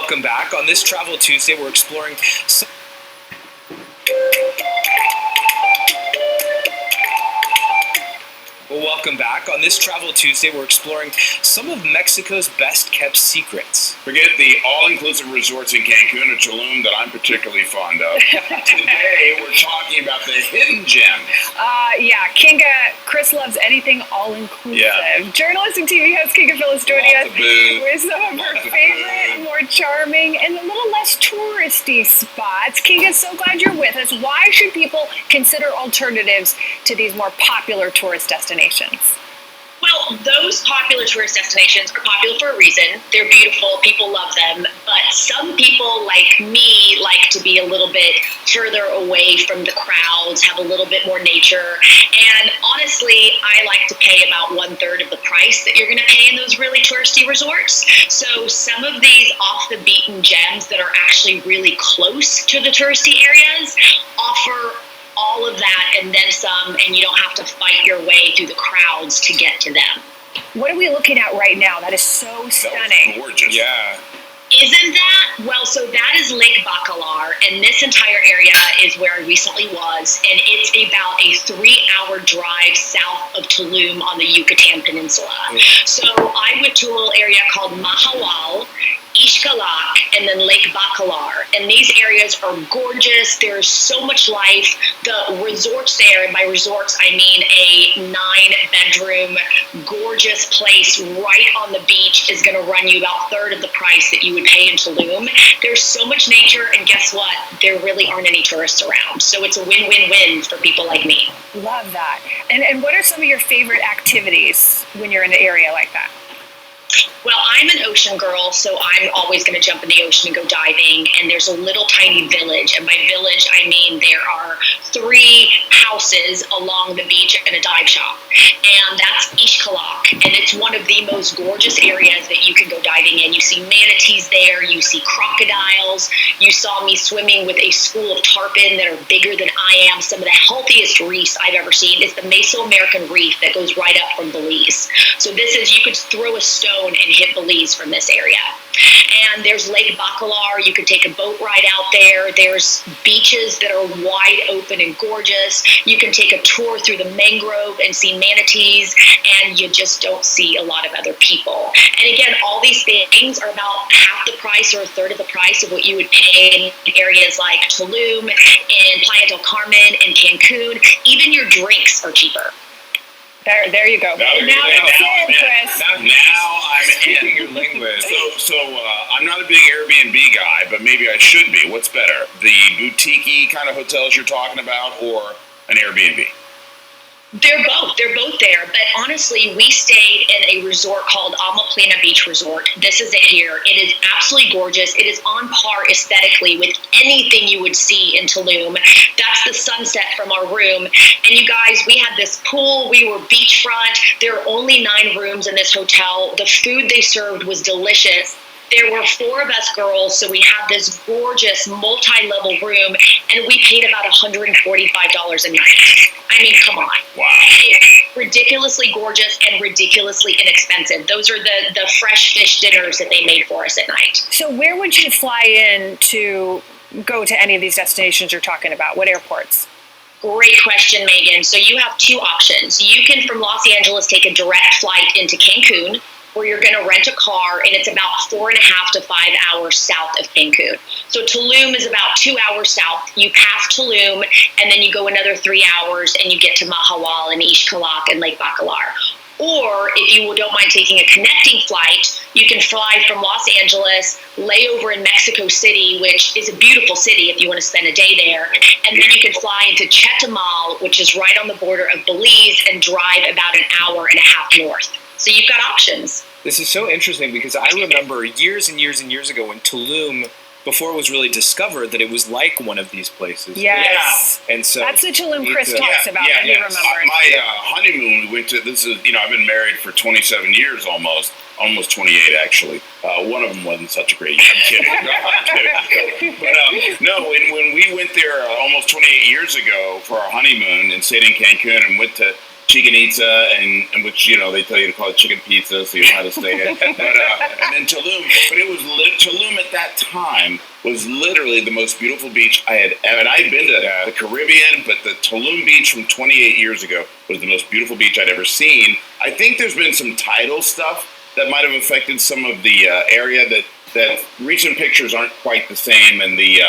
Welcome back. On this Travel Tuesday, we're exploring Welcome back. On this Travel Tuesday, we're exploring some of Mexico's best-kept secrets. Forget the all-inclusive resorts in Cancun or Tulum that I'm particularly fond of. Today, we're talking about the hidden gem. Kinga. Chris loves anything all-inclusive. Yeah. Journalist and TV host Kinga Phyllis joining us with some of her Lots of favorite, more charming, and a little less touristy spots. Kinga, so glad you're with us. Why should people consider alternatives to these more popular tourist destinations? Well, those popular tourist destinations are popular for a reason. They're beautiful. People love them. But some people, like me, like to be a little bit further away from the crowds, have a little bit more nature. And honestly, I like to pay about 1/3 of the price that you're going to pay in those really touristy resorts. So some of these off-the-beaten gems that are actually really close to the touristy areas offer all of that and then some, and you don't have to fight your way through the crowds to get to them. What are we looking at right now? That is so stunning. That was gorgeous. Yeah. Isn't that? Well, so that is Lake Bacalar, and this entire area is where I recently was, and it's about a 3-hour drive south of Tulum on the Yucatan Peninsula. So I went to a little area called Mahaual, Xcalak, and then Lake Bacalar. And these areas are gorgeous. There's so much life. The resorts there, and by resorts I mean a 9-bedroom, gorgeous place right on the beach, is going to run you about 1/3 of the price that you would pay in Tulum. There's so much nature, and guess what? There really aren't any tourists around. So it's a win-win-win for people like me. Love that. And what are some of your favorite activities when you're in an area like that? Well, I'm an ocean girl, so I'm always going to jump in the ocean and go diving. And there's a little tiny village. And by village, I mean there are 3 houses along the beach and a dive shop. And that's Xcalak. And it's one of the most gorgeous areas that you can go diving in. You see manatees there. You see crocodiles. You saw me swimming with a school of tarpon that are bigger than I am. Some of the healthiest reefs I've ever seen. It's the Mesoamerican reef that goes right up from Belize. So this is, you could throw a stone and hit Belize from this area. And there's Lake Bacalar. You could take a boat ride out there. There's beaches that are wide open and gorgeous. You can take a tour through the mangrove and see manatees, and you just don't see a lot of other people. And again, all these things are about half the price or 1/3 of the price of what you would pay in areas like Tulum, in Playa del Carmen, in Cancun. Even your drinks are cheaper. There you go. Now it's in, Chris. Now I'm Speaking in. your linguist. So I'm not a big Airbnb guy, but maybe I should be. What's better, the boutique-y kind of hotels you're talking about, or an Airbnb? They're both. They're both there. But honestly, we stayed in a resort called Amaplina Beach Resort. This is it here. It is absolutely gorgeous. It is on par aesthetically with anything you would see in Tulum. That's the sunset from our room. And you guys, we had this pool. We were beachfront. There are only 9 rooms in this hotel. The food they served was delicious. There were 4 of us girls, so we had this gorgeous multi-level room, and we paid about $145 a night. I mean, come on. Wow. It's ridiculously gorgeous and ridiculously inexpensive. Those are the fresh fish dinners that they made for us at night. So where would you fly in to go to any of these destinations you're talking about? What airports? Great question, Megan. So you have 2 options. You can, from Los Angeles, take a direct flight into Cancun, where you're going to rent a car, and it's about 4.5 to 5 hours south of Cancun. So Tulum is about 2 hours south. You pass Tulum, and then you go another 3 hours, and you get to Mahaual and Xcalak and Lake Bacalar. Or if you don't mind taking a connecting flight, you can fly from Los Angeles, lay over in Mexico City, which is a beautiful city if you want to spend a day there, and then you can fly into Chetumal, which is right on the border of Belize, and drive about 1.5 hours north. So you've got options. This is so interesting because I remember years and years and years ago when Tulum, before it was really discovered, that it was like one of these places. Yes. And so That's the Tulum Chris talks about, yeah, that he yeah. remembers. My honeymoon, we went to, this is, I've been married for 27 years almost 28 actually. One of them wasn't such a great year. I'm kidding. No, I'm kidding. But no, when we went there almost 28 years ago for our honeymoon and stayed in Cancun and went to Chicken-itza, and which, they tell you to call it chicken pizza, so you know how to say it. But, and then Tulum. But it was Tulum at that time was literally the most beautiful beach I had ever. And I'd been to the Caribbean, but the Tulum beach from 28 years ago was the most beautiful beach I'd ever seen. I think there's been some tidal stuff that might have affected some of the area that recent pictures aren't quite the same, and the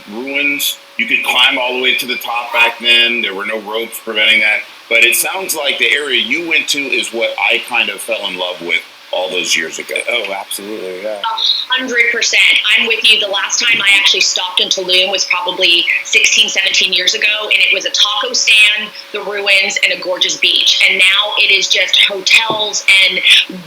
ruins. You could climb all the way to the top back then. There were no ropes preventing that. But it sounds like the area you went to is what I kind of fell in love with all those years ago. Oh, absolutely, yeah. 100%. I'm with you. The last time I actually stopped in Tulum was probably 16, 17 years ago, and it was a taco stand, the ruins, and a gorgeous beach. And now it is just hotels and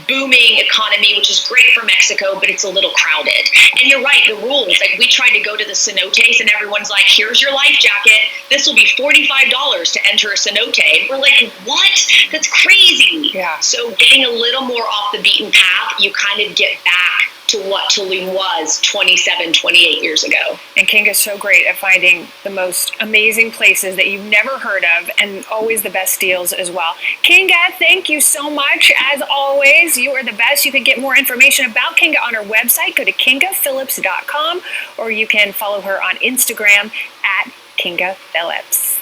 booming economy, which is great for Mexico, but it's a little crowded. And you're right, the rules. Like, we tried to go to the cenotes, and everyone's like, here's your life jacket. This will be $45 to enter a cenote. And we're like, what? That's crazy. Yeah. So getting a little more off the beaten path, you kind of get back to what Tulum was 27, 28 years ago. And Kinga's so great at finding the most amazing places that you've never heard of, and always the best deals as well. Kinga, thank you so much. As always, you are the best. You can get more information about Kinga on her website. Go to kingaphillips.com, or you can follow her on Instagram at Kinga Phillips.